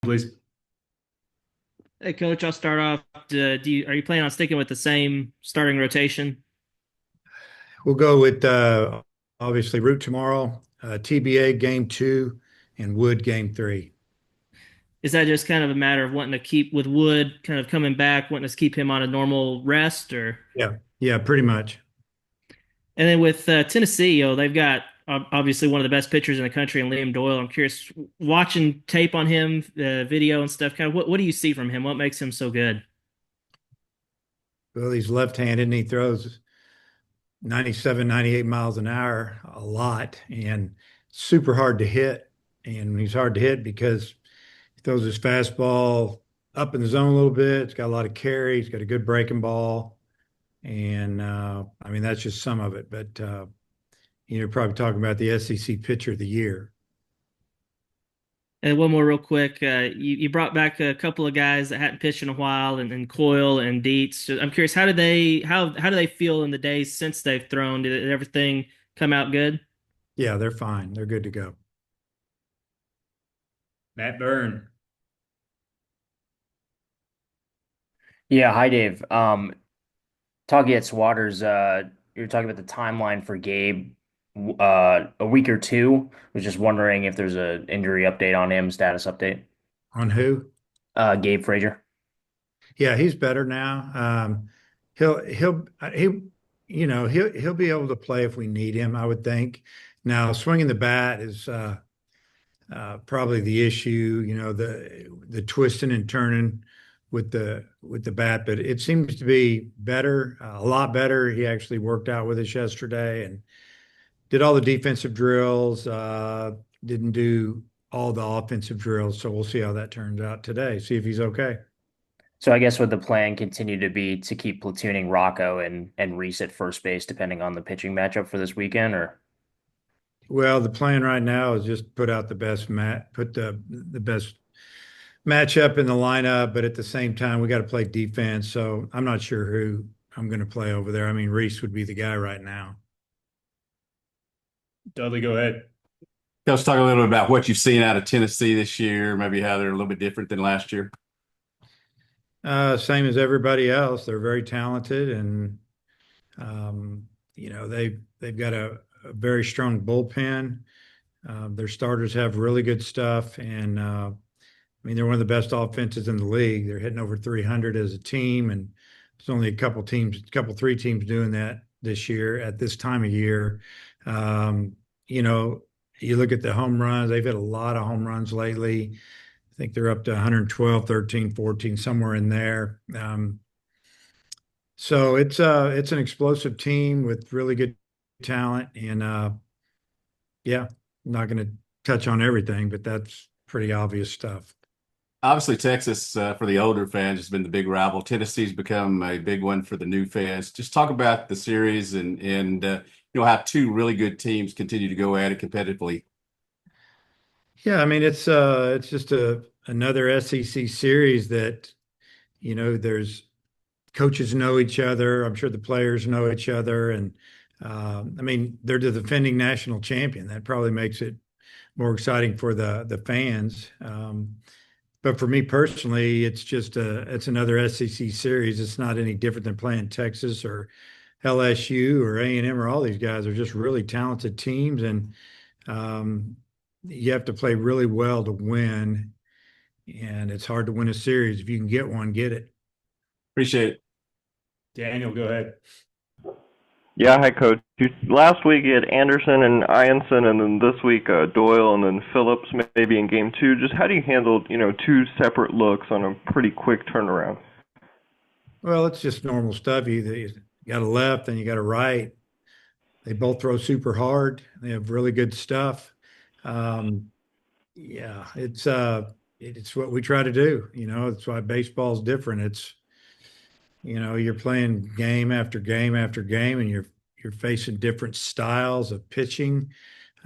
Please. Hey, coach, I'll start off. Are you planning on sticking with the same starting rotation? We'll go with obviously Root tomorrow, TBA game two, and Wood game three. Is that just kind of a matter of wanting to keep with Wood kind of coming back, wanting to keep him on a normal rest, or Yeah, yeah, pretty much. and then with Tennessee, they've got obviously one of the best pitchers in the country, and Liam Doyle. I'm curious, watching tape on him, video and stuff. Kind of what do you see from him? What makes him so good? Well, he's left-handed and he throws 97, 98 miles an hour a lot and super hard to hit. And he's hard to hit because he throws his fastball up in the zone a little bit. It's got a lot of carry. He's got a good breaking ball. And I mean, that's just some of it. But you're probably talking about the SEC pitcher of the year. And one more real quick. You brought back a couple of guys that hadn't pitched in a while, and Coyle and Dietz. So I'm curious, how do they feel in the days since they've thrown? Did everything come out good? Yeah, they're fine. They're good to go. Matt Byrne. Yeah, hi Dave. Talking at Waters, you were talking about the timeline for Gabe a week or two. Was just wondering if there's a injury update on him, status update. On who? Gabe Frazier. Yeah, he's better now. He he'll be able to play if we need him, I would think. Now, swinging the bat is probably the issue. The twisting and turning with the bat, but it seems to be better, a lot better. He actually worked out with us yesterday and did all the defensive drills. Didn't do all the offensive drills, so we'll see how that turns out today. See if he's okay. So I guess would the plan continue to be to keep platooning Rocco and Reese at first base, depending on the pitching matchup for this weekend, or Well, the plan right now is just put the best matchup in the lineup, but at the same time, we got to play defense. So I'm not sure who I'm going to play over there. I mean, Reese would be the guy right now. Dudley, go ahead. Let's talk a little bit about what you've seen out of Tennessee this year, maybe how they're a little bit different than last year. Same as everybody else. They're very talented, and they've got a very strong bullpen. Their starters have really good stuff, and I mean, they're one of the best offenses in the league. They're hitting over 300 as a team, and there's only three teams doing that this year at this time of year. Um, you know, you look at the home runs, they've hit a lot of home runs lately. I think they're up to 112, 13, 14, somewhere in there. So it's an explosive team with really good talent, and yeah, I'm not going to touch on everything, but that's pretty obvious stuff. Obviously, Texas, for the older fans, has been the big rival. Tennessee's become a big one for the new fans. Just talk about the series and how two really good teams continue to go at it competitively. Yeah, I mean it's just another SEC series that there's coaches know each other. I'm sure the players know each other, and I mean they're the defending national champion. That probably makes it more exciting for the fans. But for me personally, it's another SEC series. It's not any different than playing Texas or LSU or A&M or all these guys are just really talented teams, and um, you have to play really well to win. And it's hard to win a series. If you can get one, get it. Appreciate it. Daniel, go ahead. Yeah, hi, Coach. Last week you had Anderson and Ianson, and then this week Doyle and then Phillips maybe in game two. Just how do you handle, two separate looks on a pretty quick turnaround? Well, it's just normal stuff. You got a left and you got a right. They both throw super hard. They have really good stuff. Um, yeah, it's what we try to do. It's why baseball's different. You're playing game after game after game, and you're facing different styles of pitching.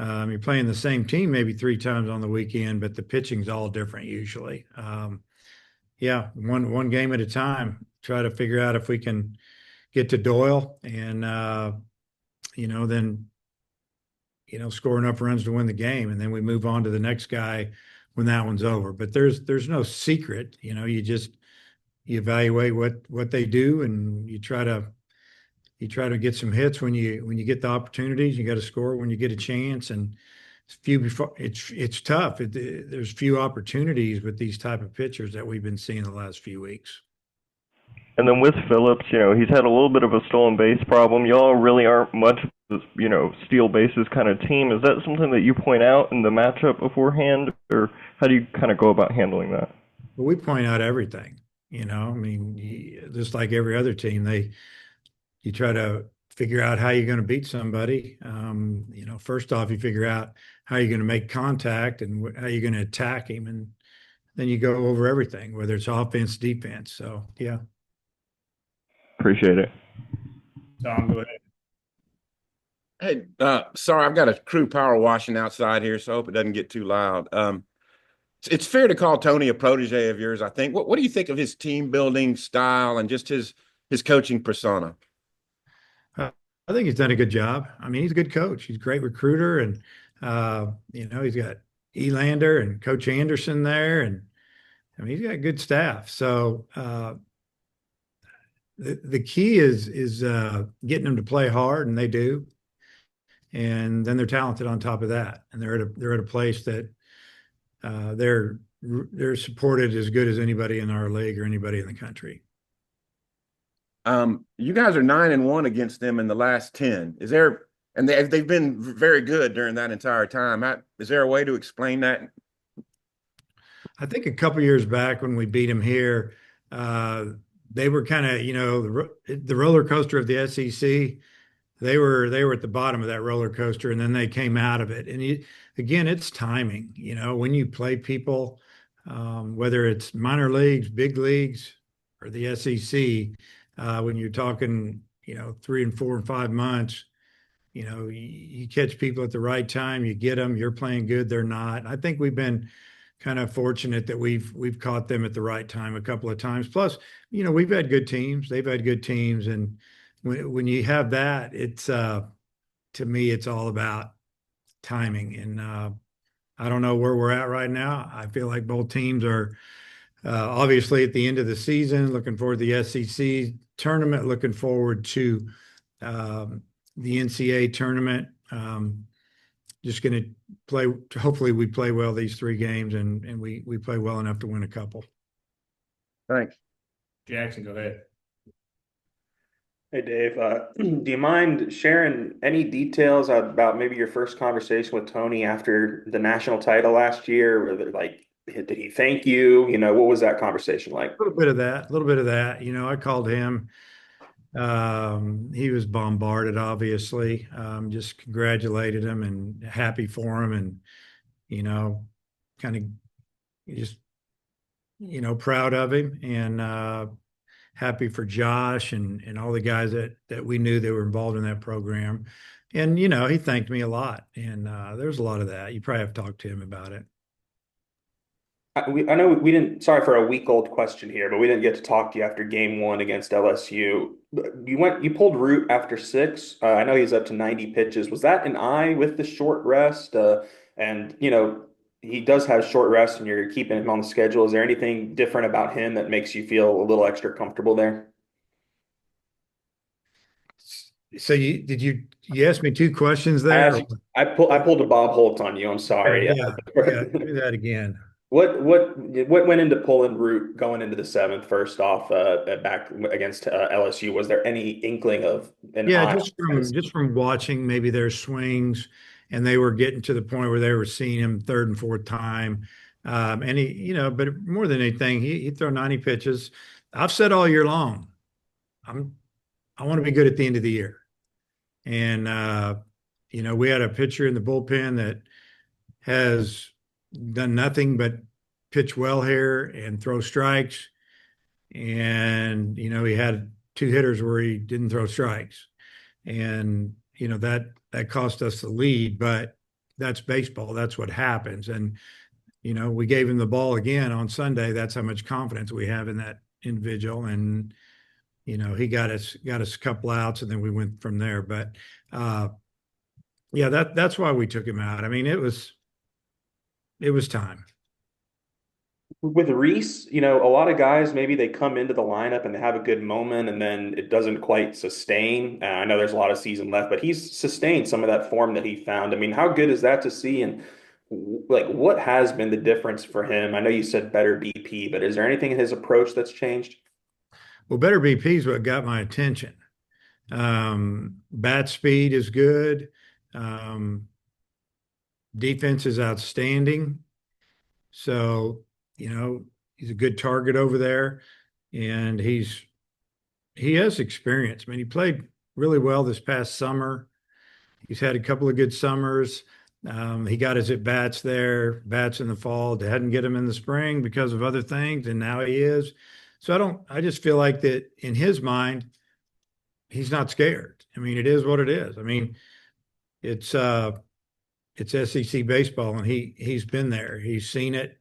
You're playing the same team maybe three times on the weekend, but the pitching's all different usually. Yeah, one game at a time. Try to figure out if we can get to Doyle, and then score enough runs to win the game, and then we move on to the next guy when that one's over. But there's no secret, you evaluate what they do, and you try to get some hits when you get the opportunities. You got to score when you get a chance, and it's tough. There's few opportunities with these type of pitchers that we've been seeing the last few weeks. And then with Phillips, he's had a little bit of a stolen base problem. Y'all really aren't much of a, steal bases kind of team. Is that something that you point out in the matchup beforehand, or how do you kind of go about handling that? But we point out everything, I mean, just like every other team, you try to figure out how you're going to beat somebody. First off, you figure out how you're going to make contact and how you're going to attack him, and then you go over everything, whether it's offense, defense. So, yeah. Appreciate it. Tom, go ahead. Hey, sorry, I've got a crew power washing outside here, so I hope it doesn't get too loud. It's fair to call Tony a protege of yours, I think. What do you think of his team building style and just his coaching persona? I think he's done a good job. I mean, he's a good coach. He's a great recruiter, and he's got Elander and Coach Anderson there, and I mean, he's got a good staff. So the key is getting them to play hard, and they do. And then they're talented on top of that, and they're at a place that they're supported as good as anybody in our league or anybody in the country. You guys are 9-1 against them in the last 10. And they've been very good during that entire time. Is there a way to explain that? I think a couple years back when we beat them here, they were kind of, the roller coaster of the SEC. They were at the bottom of that roller coaster, and then they came out of it. And again, it's timing. When you play people, whether it's minor leagues, big leagues, or the SEC, when you're talking, 3 and 4 and 5 months, you catch people at the right time, you get them, you're playing good, they're not. I think we've been kind of fortunate that we've caught them at the right time a couple of times. Plus, we've had good teams, they've had good teams, and when you have that, it's to me, it's all about timing. And I don't know where we're at right now. I feel like both teams are obviously at the end of the season, looking forward to the SEC tournament, looking forward to the NCAA tournament. Just going to play. Hopefully, we play well these 3 games, and we play well enough to win a couple. Thanks. Jackson, go ahead. Hey, Dave, do you mind sharing any details about maybe your first conversation with Tony after the national title last year? Did he thank you? What was that conversation like? A little bit of that. I called him. He was bombarded, obviously. Just congratulated him and happy for him, and kind of just proud of him, and happy for Josh and all the guys that we knew that were involved in that program. And he thanked me a lot, and there's a lot of that. You probably have talked to him about it. I know we didn't, sorry for a week-old question here, but we didn't get to talk to you after game 1 against LSU. You pulled Root after 6. I know he's up to 90 pitches. Was that an eye with the short rest? And he does have short rest, and you're keeping him on the schedule. Is there anything different about him that makes you feel a little extra comfortable there? So you asked me 2 questions there? I pulled a Bob Holt on you. I'm sorry. Yeah, do that again. What went into pulling Root going into the 7th? First off, back against LSU, was there any inkling of an eye? just from watching maybe their swings, and they were getting to the point where they were seeing him 3rd and 4th time, and he, but more than anything, he'd throw 90 pitches. I've said all year long, I want to be good at the end of the year, and we had a pitcher in the bullpen that has done nothing but pitch well here and throw strikes. And, he had 2 hitters where he didn't throw strikes. And, that cost us the lead, but that's baseball. That's what happens. And, we gave him the ball again on Sunday. That's how much confidence we have in that individual. And, he got us a couple outs, and then we went from there. But that's why we took him out. I mean, it was time. With Reese, a lot of guys maybe they come into the lineup and they have a good moment and then it doesn't quite sustain. I know there's a lot of season left, but he's sustained some of that form that he found. I mean, how good is that to see? And like, what has been the difference for him? I know you said better BP, but is there anything in his approach that's changed? Well, better BP is what got my attention. Bat speed is good. Um, Defense is outstanding. So, he's a good target over there, and he has experience. I mean, he played really well this past summer. He's had a couple of good summers. He got his at bats there, bats in the fall. They hadn't get him in the spring because of other things, and now he is. So I just feel like that in his mind, he's not scared. I mean, it is what it is. I mean, it's SEC baseball, and he's been there. He's seen it,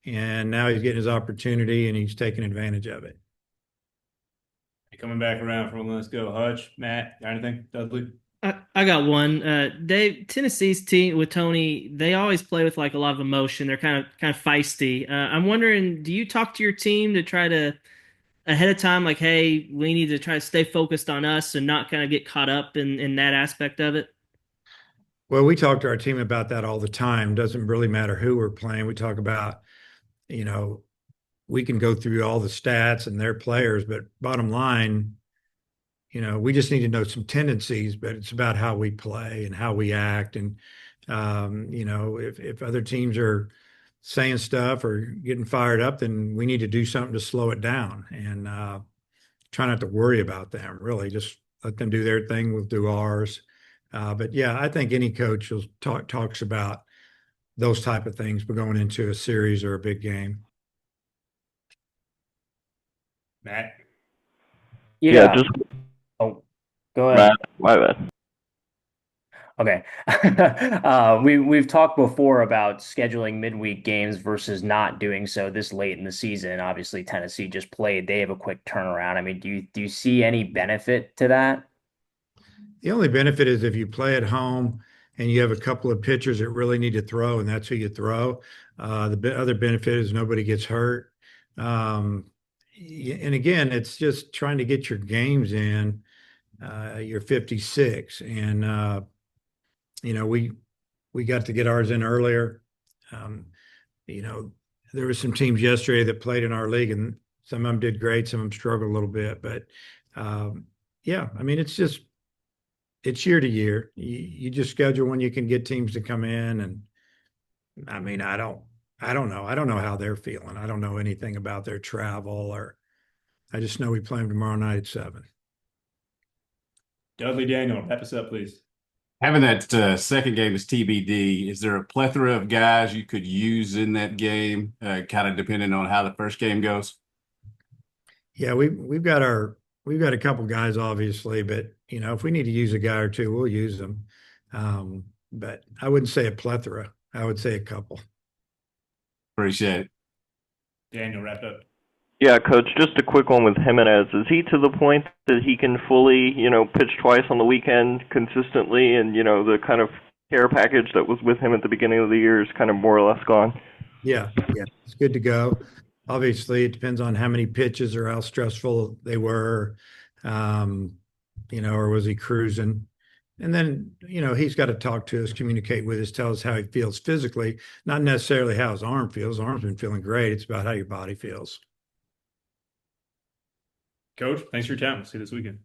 and now he's getting his opportunity, and he's taking advantage of it. Coming back around from Let's Go. Hutch, Matt, got anything? Dudley? I got one. Dave, Tennessee's team with Tony, they always play with like a lot of emotion. They're kind of feisty. I'm wondering, do you talk to your team to try to ahead of time, like, hey, we need to try to stay focused on us and not kind of get caught up in that aspect of it? Well, we talk to our team about that all the time. Doesn't really matter who we're playing. We talk about, we can go through all the stats and their players, but bottom line, we just need to know some tendencies, but it's about how we play and how we act. And, if other teams are saying stuff or getting fired up, then we need to do something to slow it down and try not to worry about them, really. Just let them do their thing. We'll do ours. But yeah, I think any coach will talks about those type of things, but going into a series or a big game. Matt? Yeah. Just Oh, go ahead. Matt, my bad. Okay. We've talked before about scheduling midweek games versus not doing so this late in the season. Obviously, Tennessee just played. They have a quick turnaround. I mean, do you see any benefit to that? The only benefit is if you play at home and you have a couple of pitchers that really need to throw, and that's who you throw. The other benefit is nobody gets hurt. And again, it's just trying to get your games in. You're 56, and we got to get ours in earlier. There were some teams yesterday that played in our league, and some of them did great, some of them struggled a little bit. But yeah, I mean, it's year to year. You just schedule when you can get teams to come in, and I mean, I don't know. I don't know how they're feeling. I don't know anything about their travel, or I just know we play them tomorrow night at 7. Dudley, Daniel, wrap us up, please. Having that second game as TBD, is there a plethora of guys you could use in that game, kind of depending on how the first game goes? Yeah, we've got a couple guys, obviously, but if we need to use a guy or two, we'll use them. But I wouldn't say a plethora. I would say a couple. Appreciate it. Daniel, wrap up. Yeah, Coach, just a quick one with Jimenez. Is he to the point that he can fully, pitch twice on the weekend consistently, and, the kind of care package that was with him at the beginning of the year is kind of more or less gone? Yeah, it's good to go. Obviously, it depends on how many pitches or how stressful they were, or was he cruising? And then, he's got to talk to us, communicate with us, tell us how he feels physically, not necessarily how his arm feels. His arm's been feeling great. It's about how your body feels. Coach, thanks for your time. We'll see you this weekend.